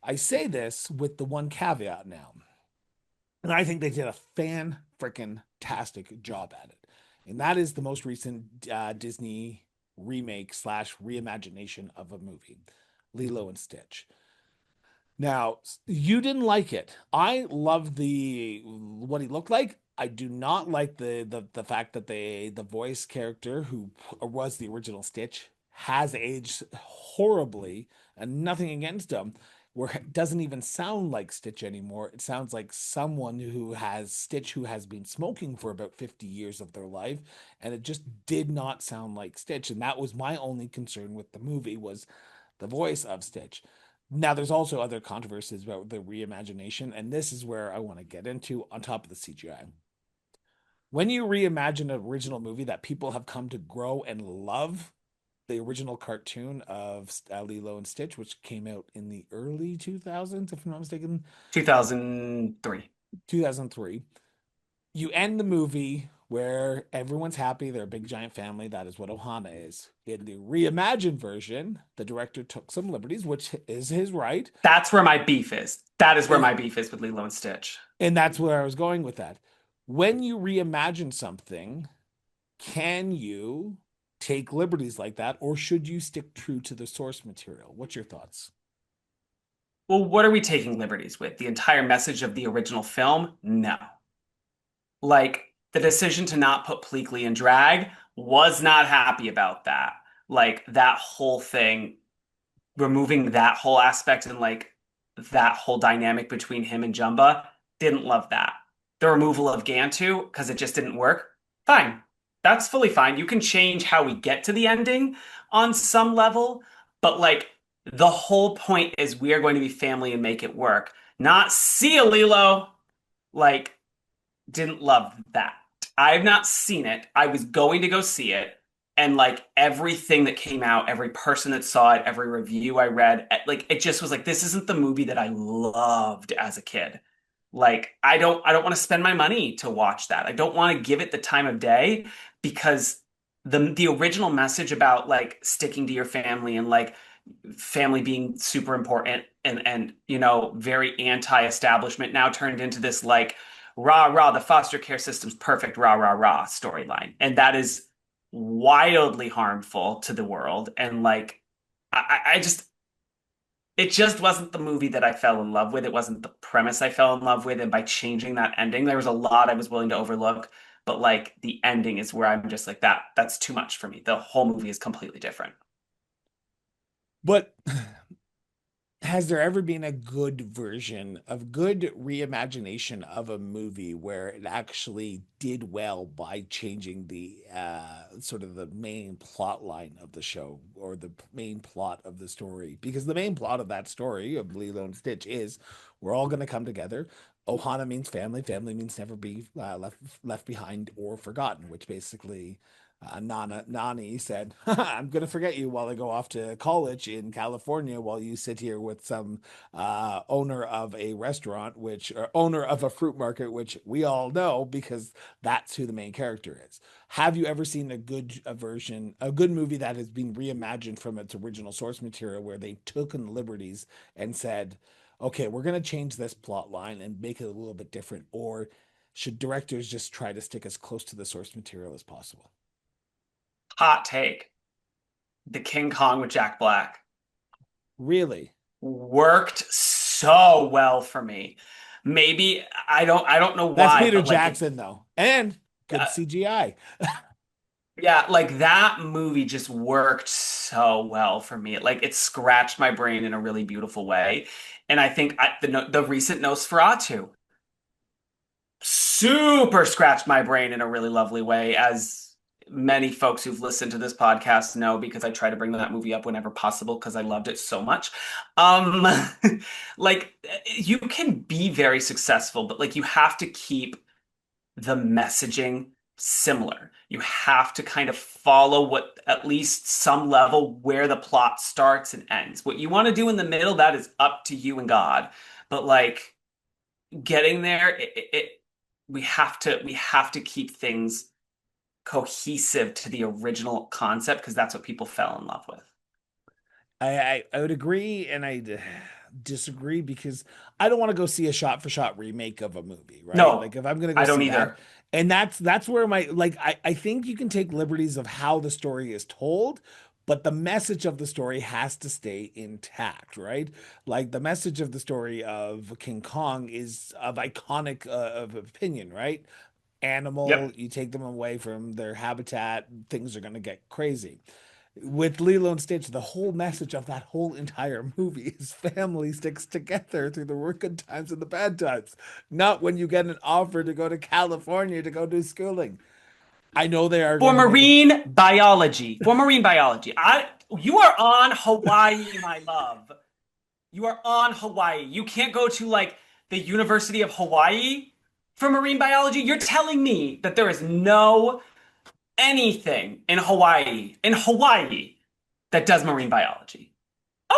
I say this with the one caveat now. And I think they did a fan freaking tastic job at it. And that is the most recent Disney remake slash reimagination of a movie, Lilo and Stitch. Now, you didn't like it. I love the what he looked like. I do not like the fact that the voice character who was the original Stitch has aged horribly, and nothing against him, where it doesn't even sound like Stitch anymore. It sounds like someone who has Stitch who has been smoking for about 50 years of their life, and it just did not sound like Stitch. And that was my only concern with the movie was the voice of Stitch. Now, there's also other controversies about the reimagination, and this is where I want to get into on top of the CGI. When you reimagine an original movie that people have come to grow and love, the original cartoon of Lilo and Stitch, which came out in the early 2000s, if I'm not mistaken, 2003. 2003, you end the movie where everyone's happy. They're a big giant family. That is what Ohana is. In the reimagined version, the director took some liberties, which is his right. That's where my beef is. That is where Is my beef is with Lilo and Stitch. And that's where I was going with that. When you reimagine something, can you take liberties like that, or should you stick true to the source material? What's your thoughts? Well, what are we taking liberties with? The entire message of the original film? No. Like, the decision to not put Pleakley in drag, was not happy about that. Like, that whole thing, removing that whole aspect and like that whole dynamic between him and Jumba, didn't love that. The removal of Gantu, because it just didn't work, fine. That's fully fine. You can change how we get to the ending on some level, but like the whole point is we are going to be family and make it work. Not see ya, Lilo. Like, didn't love that. I've not seen it. I was going to go see it. And like everything that came out, every person that saw it, every review I read, like it just was like, this isn't the movie that I loved as a kid. Like I don't want to spend my money to watch that. I don't want to give it the time of day because the original message about like sticking to your family and like family being super important and very anti-establishment now turned into this like rah rah the foster care system's perfect rah rah rah storyline, and that is wildly harmful to the world. And like I just it just wasn't the movie that I fell in love with. It wasn't the premise I fell in love with. And by changing that ending, there was a lot I was willing to overlook. But like the ending is where I'm just like that's too much for me. The whole movie is completely different. But has there ever been a good version of good reimagination of a movie where it actually did well by changing the sort of the main plot line of the show or the main plot of the story? Because the main plot of that story of Lilo and Stitch is we're all going to come together. Ohana means family. Family means never be left behind or forgotten, which basically Nani said, I'm going to forget you while I go off to college in California while you sit here with some owner of a restaurant, or owner of a fruit market, which we all know because that's who the main character is. Have you ever seen a good movie that has been reimagined from its original source material where they took in liberties and said, okay, we're going to change this plot line and make it a little bit different? Or should directors just try to stick as close to the source material as possible? Hot take. The King Kong with Jack Black Really? worked so well for me. Maybe I don't know That's why, Peter but like it Jackson, though. And good uh, CGI. yeah, like that movie just worked so well for me. It scratched my brain in a really beautiful way. And I think the recent Nosferatu super scratched my brain in a really lovely way, as many folks who've listened to this podcast know, because I try to bring that movie up whenever possible because I loved it so much. Um, like you can be very successful, but like you have to keep the messaging similar. You have to kind of follow what at least some level where the plot starts and ends. What you want to do in the middle, that is up to you and God. But like getting there, we have to keep things cohesive to the original concept because that's what people fell in love with. I would agree, and disagree because I don't want to go see a shot for shot remake of a movie, right? No, Like if I'm gonna go I don't see that, either. and that's where my like I think you can take liberties of how the story is told, but the message of the story has to stay intact, right? Like the message of the story of King Kong is of iconic of opinion, right? Animal, Yep. you take them away from their habitat, things are gonna get crazy. With Lilo and Stitch, the whole message of that whole entire movie is family sticks together through the good times and the bad times. Not when you get an offer to go to California to go do schooling. I know they are For going to make a marine biology, for marine biology, you are on Hawaii, my love. You are on Hawaii. You can't go to like the University of Hawaii for marine biology. You're telling me that there is no anything in Hawaii that does marine biology.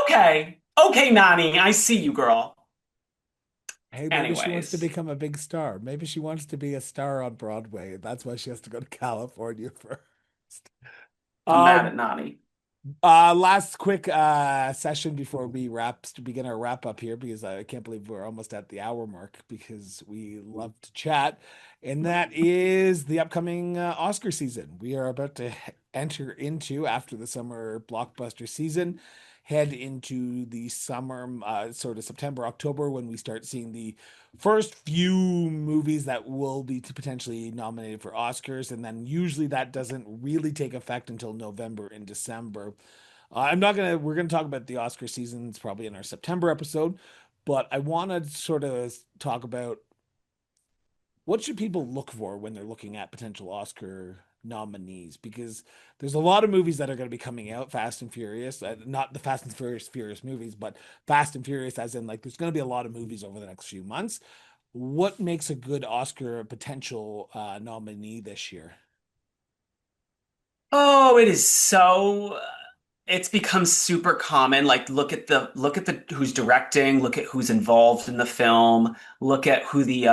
Okay. Okay, Nani, I see you, girl. hey, maybe she wants to Anyways, become a big star. Maybe she wants to be a star on Broadway. That's why she has to go to California first. I'm mad at Um, Nani. Last quick session before we begin our wrap up here because I can't believe we're almost at the hour mark because we love to chat, and that is the upcoming Oscar season. We are about to enter into after the summer blockbuster season, head into the summer sort of September October when we start seeing the first few movies that will be potentially nominated for Oscars, and then usually that doesn't really take effect until November and December. I'm not gonna. We're gonna talk about the Oscar seasons probably in our September episode, but I want to sort of talk about what should people look for when they're looking at potential Oscar nominees because there's a lot of movies that are going to be coming out Fast and Furious, not the Fast and Furious movies, but Fast and Furious as in like there's going to be a lot of movies over the next few months. What makes a good Oscar potential nominee this year? Oh, it is so it's become super common. Like look at the who's directing, look at who's involved in the film, look at who the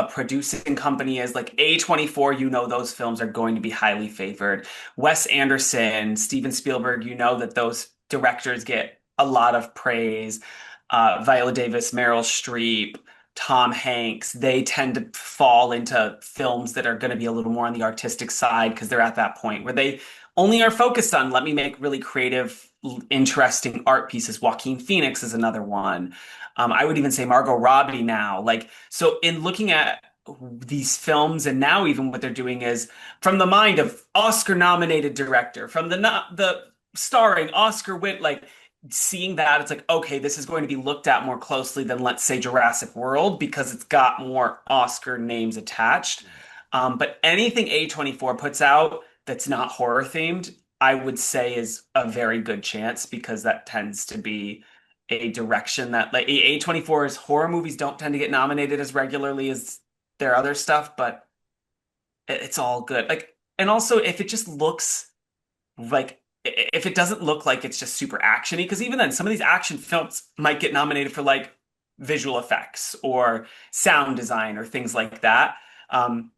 producing company is. Like A24, you know those films are going to be highly favored. Wes Anderson, Steven Spielberg, you know that those directors get a lot of praise. Viola Davis, Meryl Streep, Tom Hanks, they tend to fall into films that are going to be a little more on the artistic side because they're at that point where they only are focused on let me make really creative, interesting art pieces. Joaquin Phoenix is another one. I would even say Margot Robbie now. Like, so in looking at these films and now even what they're doing is from the mind of Oscar nominated director, from the starring Oscar win, like seeing that it's like, okay, this is going to be looked at more closely than let's say Jurassic World because it's got more Oscar names attached. But anything A24 puts out that's not horror themed, I would say is a very good chance because that tends to be a direction that like A24's horror movies don't tend to get nominated as regularly as their other stuff, but it's all good. Like, and also if it just looks like if it doesn't look like it's just super actiony, because even then some of these action films might get nominated for like visual effects or sound design or things like that. Um,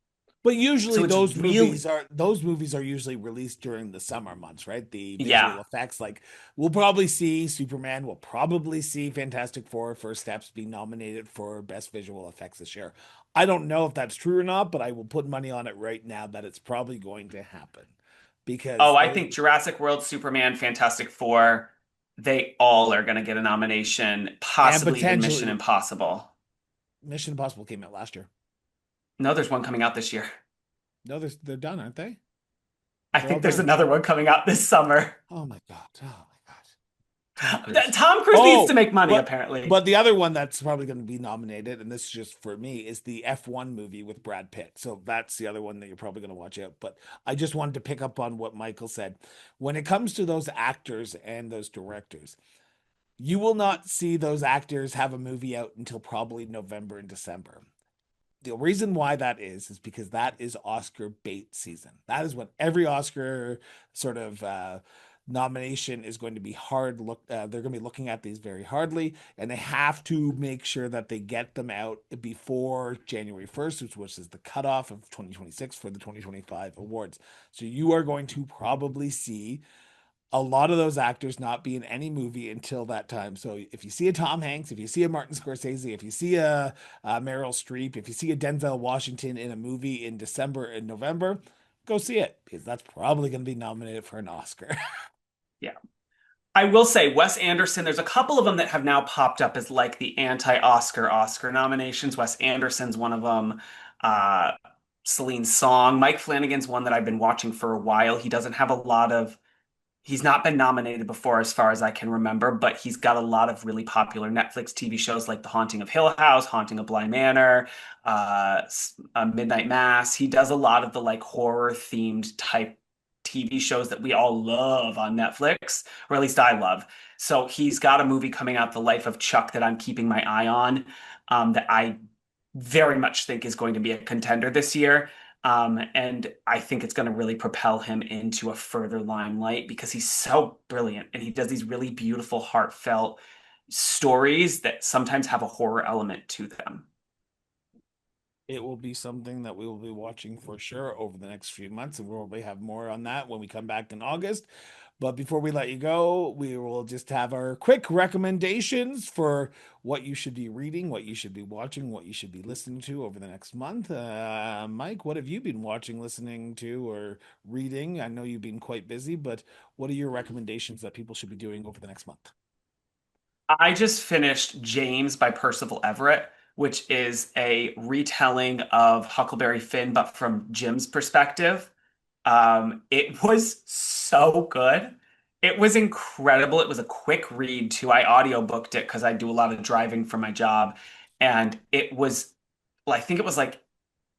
But usually so it's really, those movies are usually released during the summer months, right? The yeah. visual effects, like we'll probably see Superman, we'll probably see Fantastic Four First Steps be nominated for best visual effects this year. I don't know if that's true or not, but I will put money on it right now that it's probably going to happen because Oh, I those think Jurassic World, Superman, Fantastic Four, they all are going to get a nomination, and possibly even Mission potentially Impossible. Mission Impossible came out last year. No, there's one coming out this year. No, they're done, aren't they? I They're all think there's done. another one coming out this summer. Oh my God. Oh my God. Tom Cruise. Tom Cruise needs to Oh, make money, but apparently. but the other one that's probably going to be nominated, and this is just for me, is the F1 movie with Brad Pitt. So that's the other one that you're probably going to watch out. But I just wanted to pick up on what Michael said. When it comes to those actors and those directors, you will not see those actors have a movie out until probably November and December. The reason why that is because that is Oscar bait season. That is when every Oscar sort of nomination is going to be hard look. They're going to be looking at these very hardly, and they have to make sure that they get them out before January 1st, which is the cutoff of 2026 for the 2025 awards. So you are going to probably see a lot of those actors not be in any movie until that time. So if you see a Tom Hanks, if you see a Martin Scorsese, if you see a Meryl Streep, if you see a Denzel Washington in a movie in December and November, go see it because that's probably going to be nominated for an Oscar. Yeah. I will say Wes Anderson, there's a couple of them that have now popped up as like the anti-Oscar nominations. Wes Anderson's one of them. Uh, Celine Song. Mike Flanagan's one that I've been watching for a while. He doesn't have a lot of He's not been nominated before, as far as I can remember, but he's got a lot of really popular Netflix TV shows like The Haunting of Hill House, Haunting of Bly Manor, Midnight Mass. He does a lot of the like horror themed type TV shows that we all love on Netflix, or at least I love. So he's got a movie coming out, The Life of Chuck, that I'm keeping my eye on, that I very much think is going to be a contender this year. And I think it's going to really propel him into a further limelight because he's so brilliant and he does these really beautiful, heartfelt stories that sometimes have a horror element to them. It will be something that we will be watching for sure over the next few months, and we'll probably have more on that when we come back in August. But before we let you go, we will just have our quick recommendations for what you should be reading, what you should be watching, what you should be listening to over the next month. Mike, what have you been watching, listening to, or reading? I know you've been quite busy, but what are your recommendations that people should be doing over the next month? I just finished James by Percival Everett, which is a retelling of Huckleberry Finn, but from Jim's perspective. It was so good. It was incredible. It was a quick read too. I audiobooked it because I do a lot of driving for my job. And it was, well, I think it was like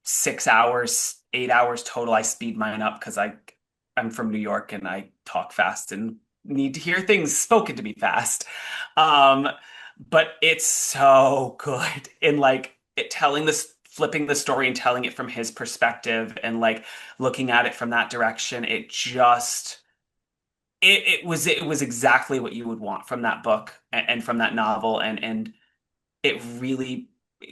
6 hours, 8 hours total. I speed mine up because I'm from New York and I talk fast and need to hear things spoken to me fast. Um, but it's so good in like it telling this, flipping the story and telling it from his perspective and like looking at it from that direction. It was exactly what you would want from that book and from that novel, and it really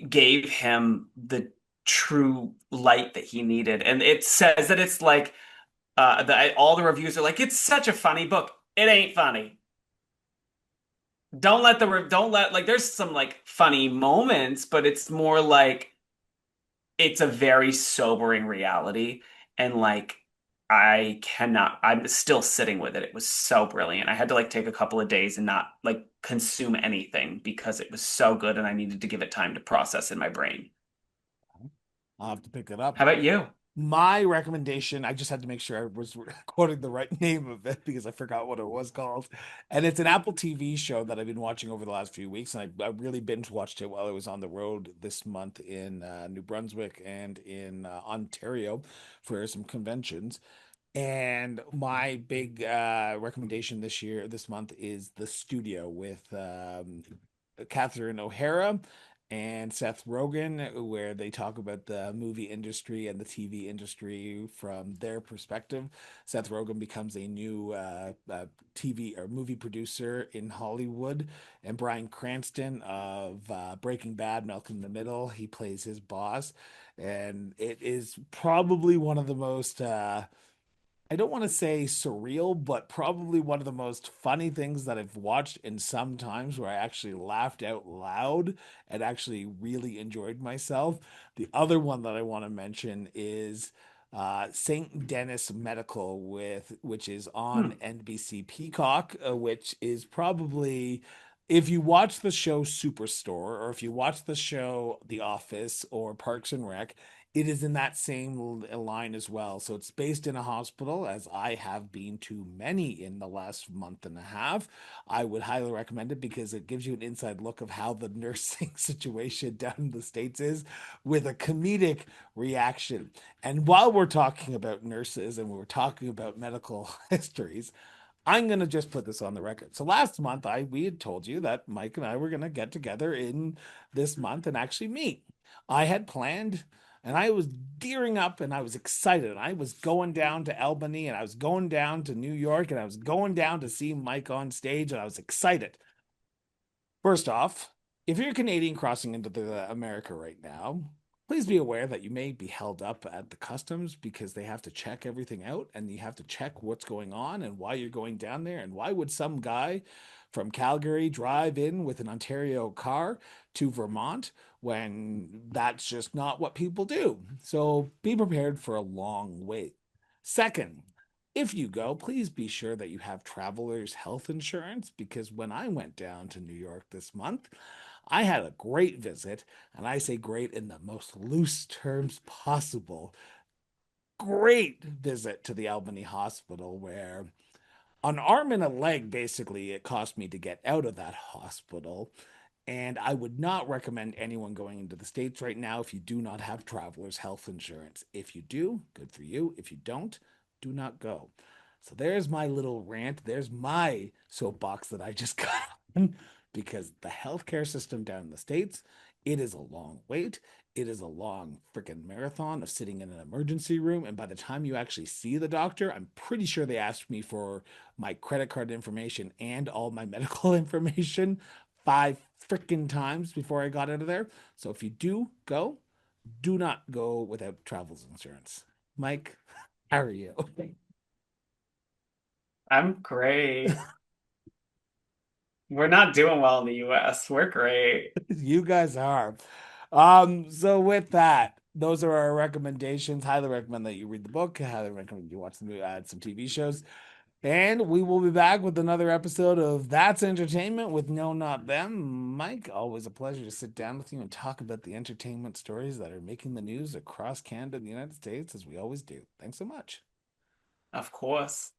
gave him the true light that he needed. And it says that it's like all the reviews are like, it's such a funny book. It ain't funny. Don't let like there's some like funny moments, but it's more like it's a very sobering reality. And like I'm still sitting with it. It was so brilliant. I had to like take a couple of days and not like consume anything because it was so good and I needed to give it time to process in my brain. I'll have to pick it up. How about you? My recommendation, I just had to make sure I was quoting the right name of it because I forgot what it was called. And it's an Apple TV show that I've been watching over the last few weeks. And I really binge watched it while I was on the road this month in New Brunswick and in Ontario for some conventions. And my big recommendation this month, is The Studio with Catherine O'Hara and Seth Rogen, where they talk about the movie industry and the TV industry from their perspective. Seth Rogen becomes a new TV or movie producer in Hollywood, and Bryan Cranston of Breaking Bad, Malcolm in the Middle, he plays his boss. And it is probably one of the most I don't want to say surreal, but probably one of the most funny things that I've watched in some times, where I actually laughed out loud and actually really enjoyed myself. The other one that I want to mention is St. Denis Medical, which is on Hmm. NBC Peacock, which is probably, if you watch the show Superstore, or if you watch the show The Office or Parks and Rec, it is in that same line as well. So it's based in a hospital, as I have been to many in the last month and a half. I would highly recommend it because it gives you an inside look of how the nursing situation down in the States is, with a comedic reaction. And while we're talking about nurses and we're talking about medical histories, I'm gonna just put this on the record. So last month, we had told you that Mike and I were gonna get together in this month and actually meet. I had planned, and I was gearing up, and I was excited. And I was going down to Albany, and I was going down to New York, and I was going down to see Mike on stage, and I was excited. First off, if you're Canadian crossing into the America right now, Please be aware that you may be held up at the customs because they have to check everything out and you have to check what's going on and why you're going down there. And why would some guy from Calgary drive in with an Ontario car to Vermont when that's just not what people do? So be prepared for a long wait. Second, if you go, please be sure that you have traveler's health insurance because when I went down to New York this month, I had a great visit, and I say great in the most loose terms possible. Great visit to the Albany Hospital where an arm and a leg basically it cost me to get out of that hospital. And I would not recommend anyone going into the States right now if you do not have traveler's health insurance. If you do, good for you. If you don't, do not go. So there's my little rant. There's my soapbox that I just got on because the healthcare system down in the States, it is a long wait. It is a long freaking marathon of sitting in an emergency room. And by the time you actually see the doctor, I'm pretty sure they asked me for my credit card information and all my medical information 5 freaking times before I got out of there. So if you do go, do not go without travel insurance. Mike, how are you? I'm great. We're not doing well in the US. We're great. You guys are. So with that, those are our recommendations. Highly recommend that you read the book. Highly recommend you watch the movie, add some TV shows. And we will be back with another episode of That's Entertainment with No Not Them. Mike, always a pleasure to sit down with you and talk about the entertainment stories that are making the news across Canada and the United States, as we always do. Thanks so much. Of course.